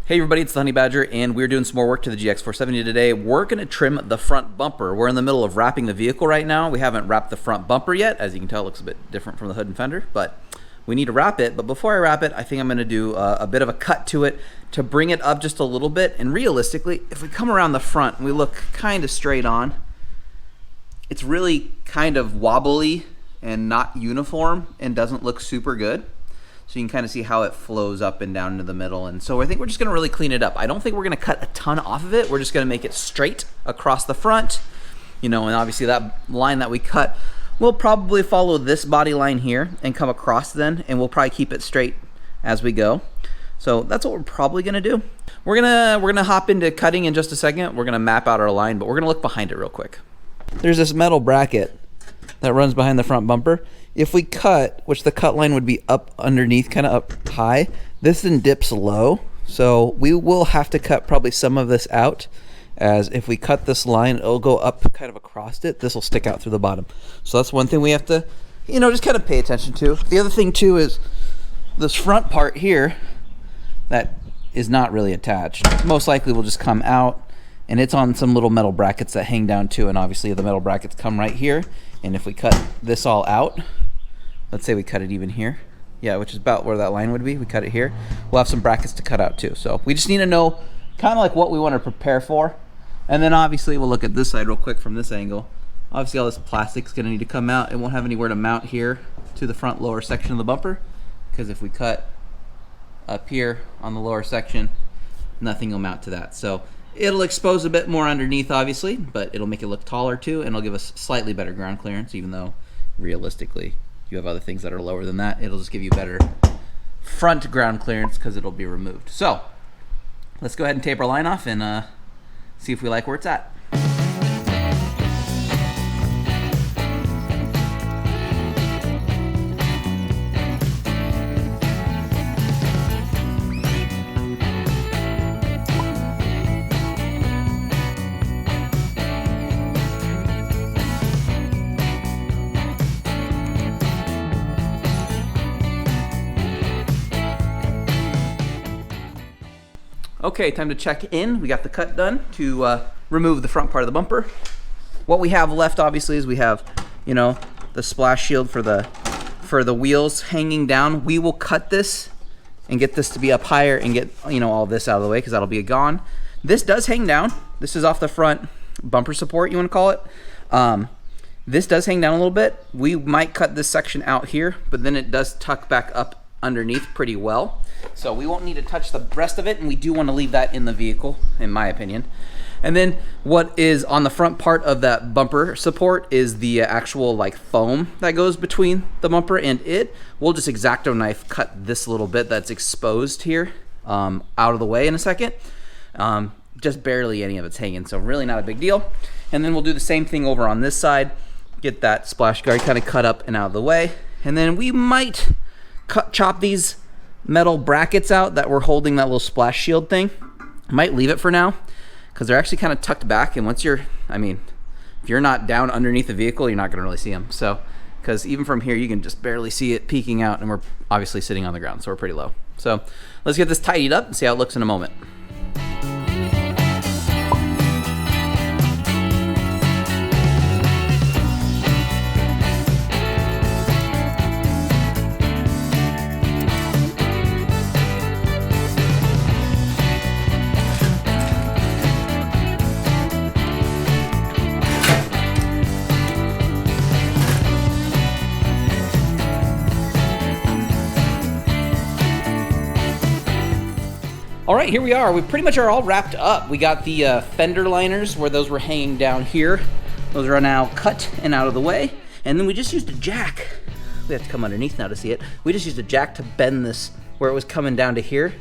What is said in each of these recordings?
Hey everybody, it's the Honey Badger, and we're doing some more work to the GX470 today. We're going to trim the front bumper. We're in the middle of wrapping the vehicle right now. We haven't wrapped the front bumper yet. As you can tell, it looks a bit different from the hood and fender, but we need to wrap it. But before I wrap it, I think I'm going to do a bit of a cut to it to bring it up just a little bit. And realistically, if we come around the front and we look kind of straight on, it's really kind of wobbly and not uniform and doesn't look super good. So you can kind of see how it flows up and down into the middle. And so I think we're just gonna really clean it up. I don't think we're gonna cut a ton off of it. We're just gonna make it straight across the front. You know, and obviously that line that we cut, we'll probably follow this body line here and come across then, and we'll probably keep it straight as we go. So that's what we're probably gonna do. We're gonna hop into cutting in just a second. We're gonna map out our line, but we're gonna look behind it real quick. There's this metal bracket that runs behind the front bumper. If we cut, which the cut line would be up underneath, kind of up high, this then dips low. So we will have to cut probably some of this out, as if we cut this line, it'll go up kind of across it. This will stick out through the bottom. So that's one thing we have to, you know, just kind of pay attention to. The other thing too is this front part here that is not really attached. Most likely will just come out, and it's on some little metal brackets that hang down too. And obviously the metal brackets come right here. And if we cut this all out, let's say we cut it even here, yeah, which is about where that line would be, we cut it here, we'll have some brackets to cut out too. So we just need to know kind of like what we want to prepare for. And then obviously we'll look at this side real quick from this angle. Obviously all this plastic's going to need to come out. It won't have anywhere to mount here to the front lower section of the bumper, because if we cut up here on the lower section, nothing will mount to that. So it'll expose a bit more underneath, obviously, but it'll make it look taller too, and it'll give us slightly better ground clearance, even though realistically you have other things that are lower than that. It'll just give you better front ground clearance because it'll be removed. So let's go ahead and tape our line off and see if we like where it's at. Okay, time to check in. We got the cut done to remove the front part of the bumper. What we have left, obviously, is we have, you know, the splash shield for the wheels hanging down. We will cut this and get this to be up higher and get, you know, all this out of the way, because that'll be gone. This does hang down. This is off the front bumper support, you want to call it. This does hang down a little bit. We might cut this section out here, but then it does tuck back up underneath pretty well. So we won't need to touch the rest of it, and we do want to leave that in the vehicle, in my opinion. And then what is on the front part of that bumper support is the actual like foam that goes between the bumper and it. We'll just X-Acto knife cut this little bit that's exposed here out of the way in a second. Just barely any of it's hanging, so really not a big deal. And then we'll do the same thing over on this side, get that splash guard kind of cut up and out of the way. And then we might chop these metal brackets out that were holding that little splash shield thing. I might leave it for now, because they're actually kind of tucked back, and once you're, I mean, if you're not down underneath the vehicle, you're not going to really see them. So, because even from here, you can just barely see it peeking out, and we're obviously sitting on the ground, so we're pretty low. So let's get this tidied up and see how it looks in a moment. All right, here we are. We pretty much are all wrapped up. We got the fender liners where those were hanging down here. Those are now cut and out of the way. And then we just used a jack. We have to come underneath now to see it. We just used a jack to bend this where it was coming down to here.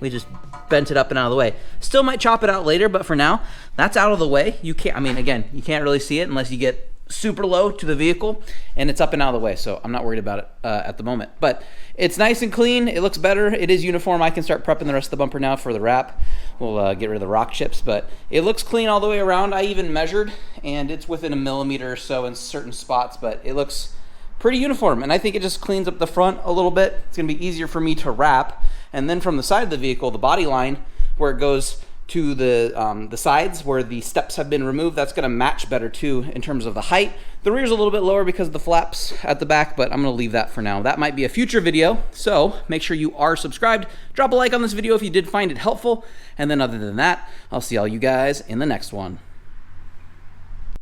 We just bent it up and out of the way. Still might chop it out later, but for now, that's out of the way. You can't, I mean, again, you can't really see it unless you get super low to the vehicle, and it's up and out of the way, so I'm not worried about it at the moment. But it's nice and clean. It looks better. It is uniform. I can start prepping the rest of the bumper now for the wrap. We'll get rid of the rock chips, but it looks clean all the way around. I even measured, and it's within a millimeter or so in certain spots, but it looks pretty uniform, and I think it just cleans up the front a little bit. It's gonna be easier for me to wrap, and then from the side of the vehicle, the body line, where it goes to the sides where the steps have been removed. That's going to match better too in terms of the height. The rear's a little bit lower because of the flaps at the back, but I'm going to leave that for now. That might be a future video, so make sure you are subscribed. Drop a like on this video if you did find it helpful, and then other than that, I'll see all you guys in the next one.